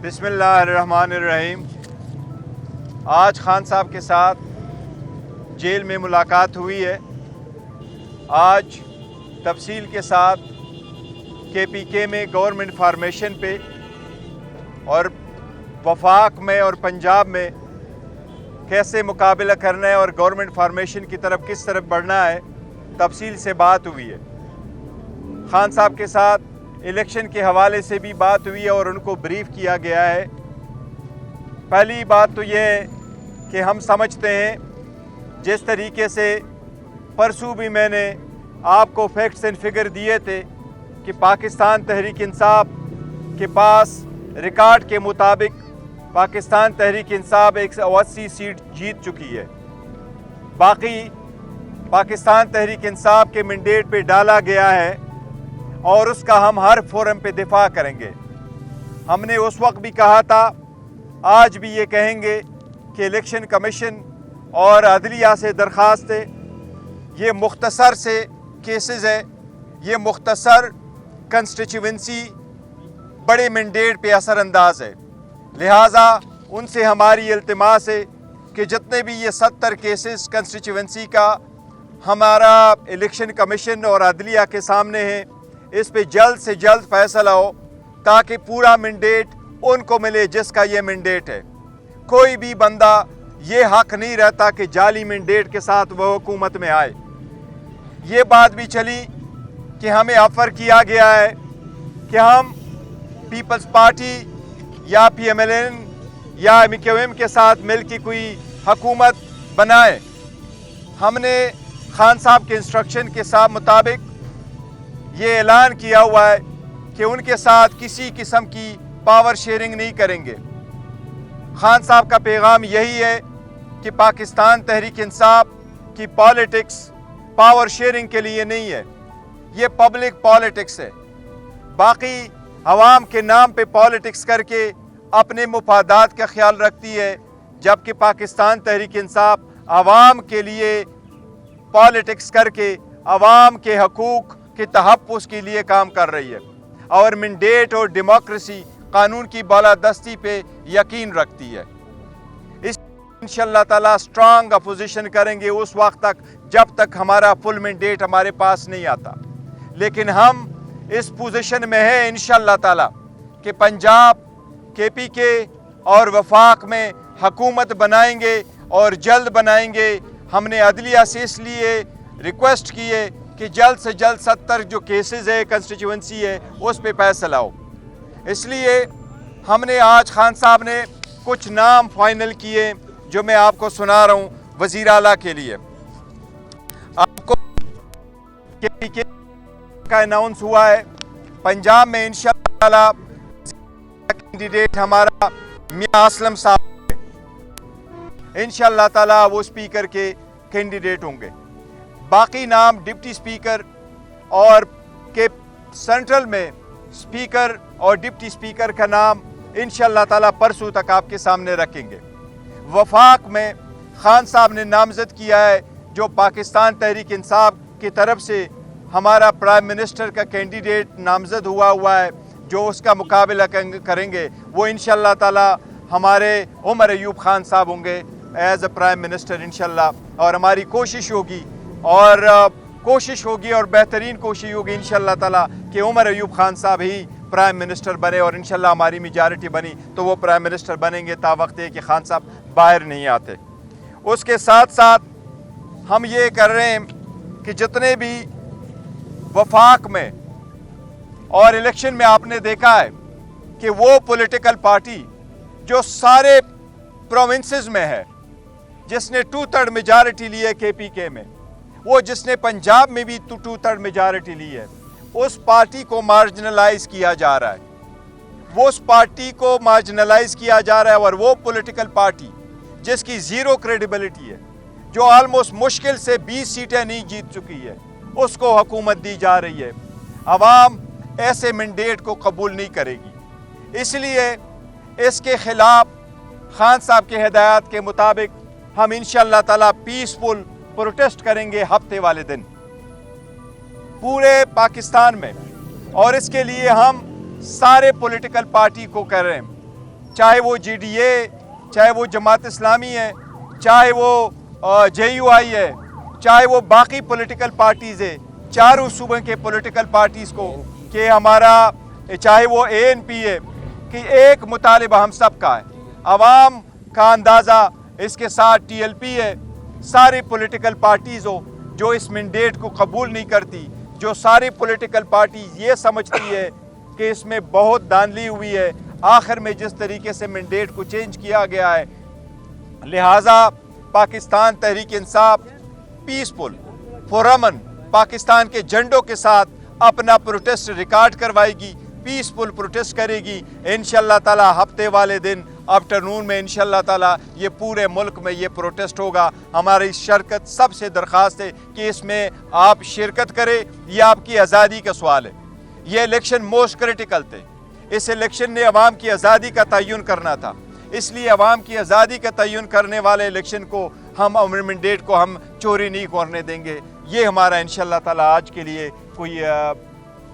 बिस्मिल्लाहिर्रहमानिर्रहीम। आज खान साहब के साथ जेल में मुलाकात हुई है। आज तफसील के साथ KPK में गवर्नमेंट फार्मेशन पे और वफाक में और पंजाब में कैसे मुकाबला करना है और गवर्नमेंट फार्मेशन की तरफ किस तरफ बढ़ना है, तफसील से बात हुई है। खान साहब के साथ इलेक्शन के हवाले से भी बात हुई है और उनको ब्रीफ किया गया है। पहली बात तो ये है कि हम समझते हैं जिस तरीके से परसों भी मैंने आपको फैक्ट्स एंड फिगर दिए थे कि पाकिस्तान तहरीक इंसाफ के पास रिकॉर्ड के मुताबिक पाकिस्तान तहरीक इंसाफ 180 सीट जीत चुकी है। बाकी पाकिस्तान तहरीक इंसाफ के मैंडेट पे डाला गया है और उसका हम हर फोरम पे दिफा करेंगे। हमने उस वक्त भी कहा था, आज भी ये कहेंगे कि इलेक्शन कमीशन और अदलिया से दरख्वास्त है, ये मुख्तसर से केसेस है, ये मुख्तसर कंस्टिट्यूंसी बड़े मैंडेट पे असरअंदाज है। लिहाजा उनसे हमारी इल्तिमास है कि जितने भी ये 70 केसेस कंस्टिट्यूंसी का हमारा इलेक्शन कमीशन और अदलिया के सामने है, इस पे जल्द से जल्द फैसला हो ताकि पूरा मैंडेट उनको मिले जिसका ये मैंडेट है। कोई भी बंदा ये हक नहीं रहता कि जाली मैंडेट के साथ वो हुकूमत में आए। ये बात भी चली कि हमें ऑफ़र किया गया है कि हम पीपल्स पार्टी या PMLN या MKM के साथ मिल के कोई हुकूमत बनाए। हमने खान साहब के इंस्ट्रक्शन के साथ मुताबिक ये ऐलान किया हुआ है कि उनके साथ किसी किस्म की पावर शेयरिंग नहीं करेंगे। खान साहब का पैगाम यही है कि पाकिस्तान तहरीक इंसाफ की पॉलिटिक्स पावर शेयरिंग के लिए नहीं है, ये पब्लिक पॉलिटिक्स है। बाकी अवाम के नाम पे पॉलिटिक्स करके अपने मुफादात का ख्याल रखती है, जबकि पाकिस्तान तहरीक इंसाफ अवाम के लिए पॉलिटिक्स करके अवाम के हकूक़ के तहफ़्फ़ुज़ के लिए काम कर रही है और मैंडेट और डेमोक्रेसी कानून की बालादस्ती पे यकीन रखती है। इस इंशाअल्लाह ताला स्ट्रांग अपोजिशन करेंगे उस वक्त तक जब तक हमारा फुल मैंडेट हमारे पास नहीं आता। लेकिन हम इस पोजीशन में है इंशाअल्लाह ताला कि पंजाब KPK और वफाक में हुकूमत बनाएंगे और जल्द बनाएंगे। हमने अदलिया से इसलिए रिक्वेस्ट की है कि जल्द से जल्द 70 जो केसेस है कंस्टिट्यूंसी है उस पे फैसला हो। इसलिए हमने आज खान साहब ने कुछ नाम फाइनल किए जो मैं आपको सुना रहा हूँ वज़ीर आला के लिए। आपको KPK का अनाउंस हुआ है, पंजाब में इंशाअल्लाह कैंडिडेट हमारा मियां असलम साहब है। इंशाअल्लाह ताला वो स्पीकर के कैंडिडेट होंगे। बाकी नाम डिप्टी स्पीकर और के सेंट्रल में स्पीकर और डिप्टी स्पीकर का नाम इंशाअल्लाह ताला परसों तक आपके सामने रखेंगे। वफाक में खान साहब ने नामजद किया है, जो पाकिस्तान तहरीक इंसाफ की तरफ से हमारा प्राइम मिनिस्टर का कैंडिडेट नामजद हुआ है, जो उसका मुकाबला करेंगे वो इंशाअल्लाह ताला हमारे उमर अयूब खान साहब होंगे एज अ प्राइम मिनिस्टर इंशाअल्लाह। और हमारी कोशिश होगी और बेहतरीन कोशिश होगी इंशाअल्लाह ताला कि उमर अयूब खान साहब ही प्राइम मिनिस्टर बने और इंशाअल्लाह हमारी मेजॉरिटी बनी तो वो प्राइम मिनिस्टर बनेंगे तावक्त है कि खान साहब बाहर नहीं आते। उसके साथ साथ हम ये कर रहे हैं कि जितने भी वफाक में और इलेक्शन में आपने देखा है कि वो पॉलिटिकल पार्टी जो सारे प्रोविंसेस में है, जिसने 2/3 मेजॉरिटी ली है KPK में, वो जिसने पंजाब में भी 2/3 मेजॉरिटी ली है, उस पार्टी को मार्जिनलाइज किया जा रहा है। वो उस पार्टी को मार्जिनलाइज किया जा रहा है और वो पॉलिटिकल पार्टी जिसकी ज़ीरो क्रेडिबिलिटी है, जो ऑलमोस्ट मुश्किल से 20 सीटें नहीं जीत चुकी है, उसको हुकूमत दी जा रही है। अवाम ऐसे मैंडेट को कबूल नहीं करेगी। इसलिए इसके ख़िलाफ़ खान साहब के हिदायत के मुताबिक हम इंशाअल्लाह ताला पीसफुल प्रोटेस्ट करेंगे हफ्ते वाले दिन पूरे पाकिस्तान में। और इसके लिए हम सारे पॉलिटिकल पार्टी को कह रहे हैं चाहे वो GDA, चाहे वो जमात इस्लामी है, चाहे वो JUI है, चाहे वो बाकी पॉलिटिकल पार्टीज़ है, चारों सूबे के पॉलिटिकल पार्टीज़ को कि हमारा, चाहे वो ANP है, कि एक मुतालिबा हम सब का है। अवाम का अंदाज़ा इसके साथ TLP है, सारी पॉलिटिकल पार्टीज़ हो जो इस मैंडेट को कबूल नहीं करती, जो सारी पॉलिटिकल पार्टीज़ ये समझती है कि इसमें बहुत धांधली हुई है। आखिर में जिस तरीके से मैंडेट को चेंज किया गया है, लिहाजा पाकिस्तान तहरीक इंसाफ पीसफुल पुरअमन पाकिस्तान के झंडों के साथ अपना प्रोटेस्ट रिकॉर्ड करवाएगी, पीसफुल प्रोटेस्ट करेगी। इंशाअल्लाह ताला हफ्ते वाले दिन आफ्टरनून में इंशाअल्लाह ताला ये पूरे मुल्क में ये प्रोटेस्ट होगा। हमारी शिरकत सबसे दरख्वास्त है कि इसमें आप शिरकत करें, ये आपकी आज़ादी का सवाल है। ये इलेक्शन मोस्ट क्रिटिकल थे। इस इलेक्शन ने अवाम की आज़ादी का तयन करना था, इसलिए अवाम की आज़ादी का तयन करने वाले इलेक्शन को हम मैंडेट को हम चोरी नहीं करने देंगे। ये हमारा इंशाअल्लाह ताला आज के लिए कोई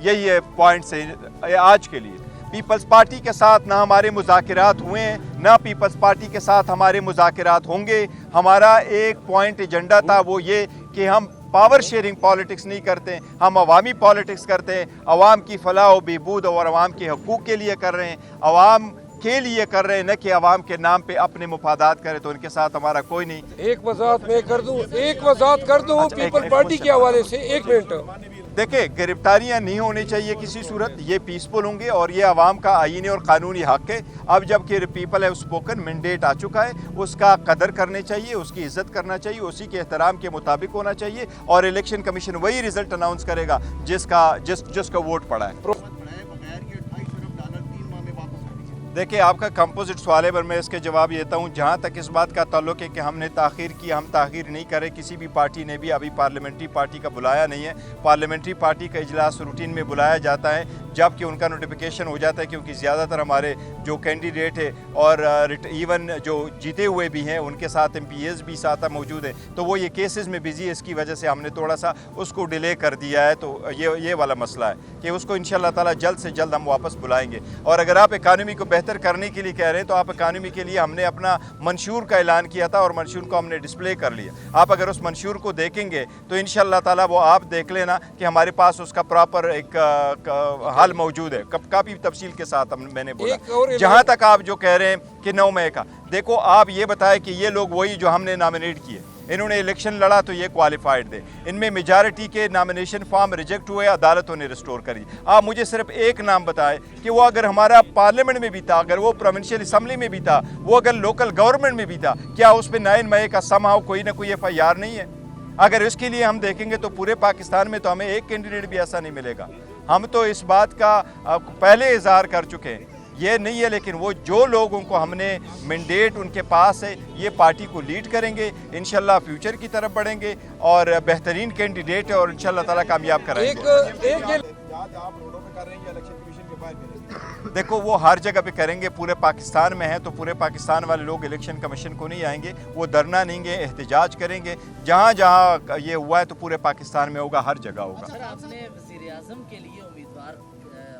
यही है पॉइंट्स है आज के लिए। पीपल्स पार्टी के साथ ना हमारे मुज़ाकरात हुए हैं, ना पीपल्स पार्टी के साथ हमारे मुज़ाकरात होंगे। हमारा एक पॉइंट एजेंडा था, वो ये कि हम पावर शेयरिंग पॉलिटिक्स नहीं करते, हम अवामी पॉलिटिक्स करते हैं। अवाम की फलाह व बहबूद और अवाम के हकूक़ के लिए कर रहे हैं, अवाम के लिए कर रहे हैं, न कि अवाम के नाम पे अपने मुफादात करें। तो उनके साथ हमारा कोई नहीं। एक वजाहत मैं कर दूं, पीपल पार्टी के हवाले से 1 मिनट। देखिए, गिरफ्तारियां नहीं होनी चाहिए किसी सूरत, ये पीसफुल होंगे और ये अवाम का आईनी और कानूनी हक है। अब जबकि पीपल है स्पोकन मैंडेट आ चुका है, उसका कदर करने चाहिए, उसकी इज्जत करना चाहिए, उसी के एहतराम के मुताबिक होना चाहिए और इलेक्शन कमीशन वही रिजल्ट अनाउंस करेगा जिसका वोट पड़ा है। देखिए, आपका कंपोजिट सवाल है, पर मैं इसके जवाब देता हूँ। जहाँ तक इस बात का ताल्लुक है कि हमने ताख़ीर की, हम ताख़ीर नहीं करें। किसी भी पार्टी ने भी अभी पार्लियामेंट्री पार्टी का बुलाया नहीं है। पार्लियामेंट्री पार्टी का इजलास रूटीन में बुलाया जाता है जबकि उनका नोटिफिकेशन हो जाता है, क्योंकि ज़्यादातर हमारे जो कैंडिडेट है और इवन जो जीते हुए भी हैं उनके साथ MPs भी साथ मौजूद है, तो वो ये केसेस में बिजी है। इसकी वजह से हमने थोड़ा सा उसको डिले कर दिया है। तो ये वाला मसला है कि उसको इंशाअल्लाह ताला जल्द से जल्द हम वापस बुलाएंगे। और अगर आप इकानमी को बेहतर करने के लिए कह रहे हैं तो आप इकानमी के लिए हमने अपना मंशूर का ऐलान किया था और मंशूर को हमने डिस्प्ले कर लिया। आप अगर उस मंशूर को देखेंगे तो इंशाअल्लाह ताला वो आप देख लेना कि हमारे पास उसका प्रॉपर एक हल मौजूद है। काफ़ी तफसील के साथ मैंने बोला। जहाँ तक आप जो कह रहे हैं कि 9 मई का, देखो आप ये बताएं कि ये लोग वही जो हमने नॉमिनेट किए, इन्होंने इलेक्शन लड़ा तो ये क्वालिफाइड थे। इनमें मेजॉरिटी के नॉमिनेशन फॉर्म रिजेक्ट हुए, अदालतों ने रिस्टोर करी। आप मुझे सिर्फ एक नाम बताएं कि वो अगर हमारा पार्लियामेंट में भी था, अगर वो प्रोविंशियल असम्बली में भी था, वो अगर लोकल गवर्नमेंट में भी था, क्या उस पर 9 मई का समाव कोई ना कोई FIR नहीं है? अगर इसके लिए हम देखेंगे तो पूरे पाकिस्तान में तो हमें एक कैंडिडेट भी ऐसा नहीं मिलेगा। हम तो इस बात का पहले इजहार कर चुके हैं, ये नहीं है। लेकिन वो जो लोगों को हमने मैंडेट उनके पास है, ये पार्टी को लीड करेंगे, इंशाल्लाह फ्यूचर की तरफ बढ़ेंगे और बेहतरीन कैंडिडेट है और इंशाल्लाह ताला कामयाब कराएंगे। आप रोडों पे कर रहे हैं, इलेक्शन कमीशन के बाहर करेंगे? देखो, वो हर जगह पे करेंगे। पूरे पाकिस्तान में है तो पूरे पाकिस्तान वाले लोग इलेक्शन कमीशन को नहीं आएंगे, वो धरना देंगे, एहतजाज करेंगे। जहाँ जहाँ ये हुआ है तो पूरे पाकिस्तान में होगा, हर जगह होगा। सर, आपने वज़ीर-ए-आज़म के लिए उम्मीदवार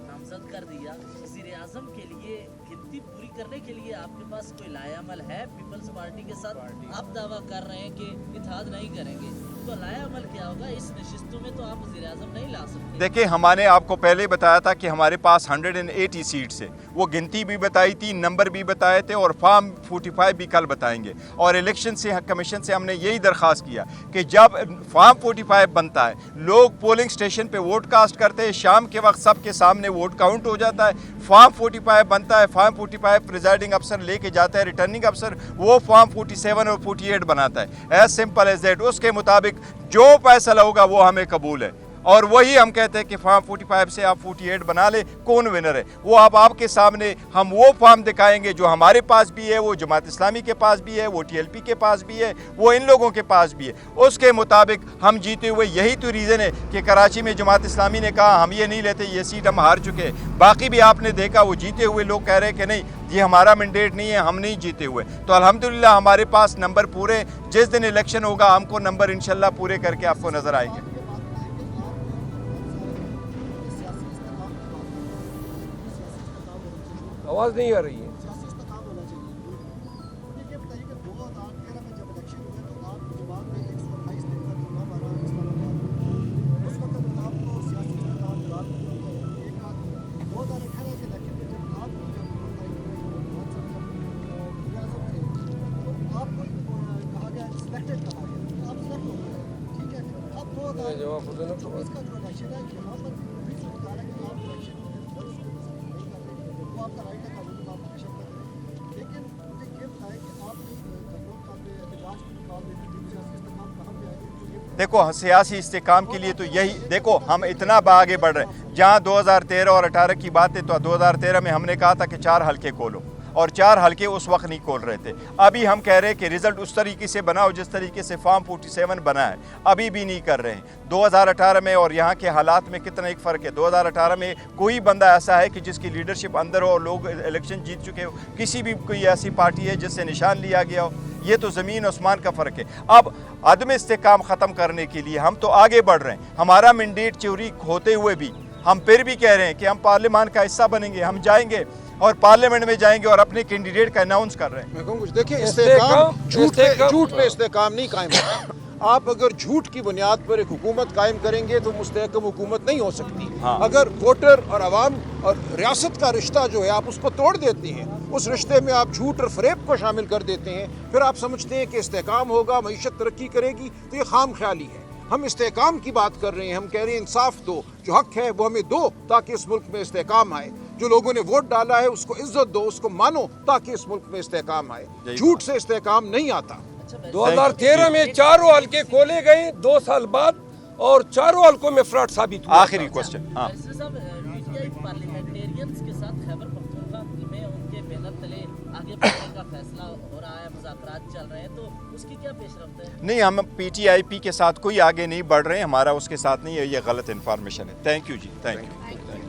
नामजद कर दिया। वज़ीर-ए-आज़म के लिए गिनती पूरी करने के लिए आपके पास कोई लाएअमल है? पीपल्स पार्टी के साथ आप दावा कर रहे हैं कि इत्तेहाद नहीं करेंगे, तो लाएअमल क्या होगा? इस नशिस्तों में तो आप वज़ीर-ए-आज़म नहीं ला सकते। देखिए, हमने आपको पहले बताया था कि हमारे पास 180 सीट्स है। वो गिनती भी बताई थी, नंबर भी बताए थे और फॉर्म 45 भी कल बताएंगे। और इलेक्शन से कमीशन से हमने यही दरख्वास्त किया कि जब फॉर्म 45 बनता है, लोग पोलिंग स्टेशन पे वोट कास्ट करते हैं, शाम के वक्त सबके सामने वोट काउंट हो जाता है। फॉर्म 45 बनता है, फॉर्म 45 प्रिजाइडिंग अफसर लेके जाता है, रिटर्निंग अफसर वो फॉर्म 47 और 48 बनाता है। As simple as that. उसके मुताबिक जो फैसला होगा वो हमें कबूल है और वही हम कहते हैं कि फॉर्म 45 से आप 48 बना ले, कौन विनर है। वो अब आपके सामने हम वो फॉर्म दिखाएंगे जो हमारे पास भी है, वो जमात इस्लामी के पास भी है, वो TLP के पास भी है, वो इन लोगों के पास भी है। उसके मुताबिक हम जीते हुए, यही तो रीज़न है कि कराची में जमात इस्लामी ने कहा हम ये नहीं लेते, ये सीट हम हार चुके हैं। बाकी भी आपने देखा वो जीते हुए लोग कह रहे हैं कि नहीं, ये हमारा मैंडेट नहीं है, हम नहीं जीते हुए। तो अल्हम्दुलिल्लाह हमारे पास नंबर पूरे, जिस दिन इलेक्शन होगा हमको नंबर इंशाल्लाह पूरे करके आपको नज़र आएंगे। आवाज़ नहीं आ रही है। میں جواب دے دینا تو اس کا جو الیکشن ہے یہاں پر بھی جو بتا رہا ہے کہ آپ الیکشن کو نہیں کر رہے وہ آپ کا رائٹ ہے قانون کا آپ الیکشن کر رہے ہیں لیکن مجھے یہ بتائیں کہ آپ کنٹرول کر رہے احتجاج کو نکال دیں گے سیاسی استحکام کہاں پہ آئے گی دیکھو سیاسی استحکام کے لیے تو یہی دیکھو ہم اتنا آگے بڑھ رہے ہیں جہاں 2013 اور 18 کی بات ہے تو 2013 میں ہم نے کہا تھا کہ 4 حلقے کھولو اور 4 حلقے اس وقت نہیں کھول رہے تھے ابھی ہم کہہ رہے ہیں کہ رزلٹ اس طریقے سے بناؤ جس طریقے سے فارم 47 بنا ہے ابھی بھی نہیں کر رہے ہیں 2018 میں اور یہاں کے حالات میں کتنا ایک فرق ہے 2018 میں کوئی بندہ ایسا ہے کہ جس کی لیڈرشپ اندر ہو اور لوگ الیکشن جیت چکے ہو کسی بھی کوئی ایسی پارٹی ہے جس سے نشان لیا گیا ہو یہ تو زمین آسمان کا فرق ہے اب عدم استحکام ختم کرنے کے لیے ہم تو آگے بڑھ رہے ہیں ہمارا مینڈیٹ چوری ہوتے ہوئے بھی ہم پھر بھی کہہ رہے ہیں کہ ہم پارلیمان کا حصہ بنیں گے ہم جائیں گے اور پارلیمنٹ میں جائیں گے اور اپنے کینڈیڈیٹ کا اناؤنس کر رہے ہیں میں کہوں کچھ دیکھیں استحکام جھوٹ پہ استحکام نہیں قائم ہوتا آپ اگر جھوٹ کی بنیاد پر ایک حکومت قائم کریں گے تو مستحکم حکومت نہیں ہو سکتی اگر ووٹر اور عوام اور ریاست کا رشتہ جو ہے آپ اس کو توڑ دیتے ہیں اس رشتے میں آپ جھوٹ اور فریب کو شامل کر دیتے ہیں پھر آپ سمجھتے ہیں کہ استحکام ہوگا معیشت ترقی کرے گی تو یہ خام خیالی ہے ہم استحکام کی بات کر رہے ہیں ہم کہہ رہے ہیں انصاف دو جو حق ہے وہ ہمیں دو تاکہ اس ملک میں استحکام آئے جو لوگوں نے ووٹ ڈالا ہے اس کو عزت دو اس کو مانو تاکہ اس ملک میں استحکام آئے جھوٹ سے استحکام نہیں آتا 2013 میں 4 حلقے کھولے گئے 2 سال بعد اور 4 حلقوں میں فراڈ ثابت ہوا آخری کوسچن بیرسٹر صاحب پی ٹی آئی پارلیمنٹیرینز کے ساتھ خیبر پختونخوا میں ان کے بینر تلے آگے بڑھنے کا فیصلہ ہو رہا ہے مذاکرات چل رہے ہیں تو اس کی کیا پیش رفت ہے نہیں ہم پی ٹی آئی پی کے ساتھ کوئی آگے نہیں بڑھ رہے ہیں ہمارا اس کے ساتھ نہیں ہے یہ غلط انفارمیشن ہے تھینک یو جی تھینک یو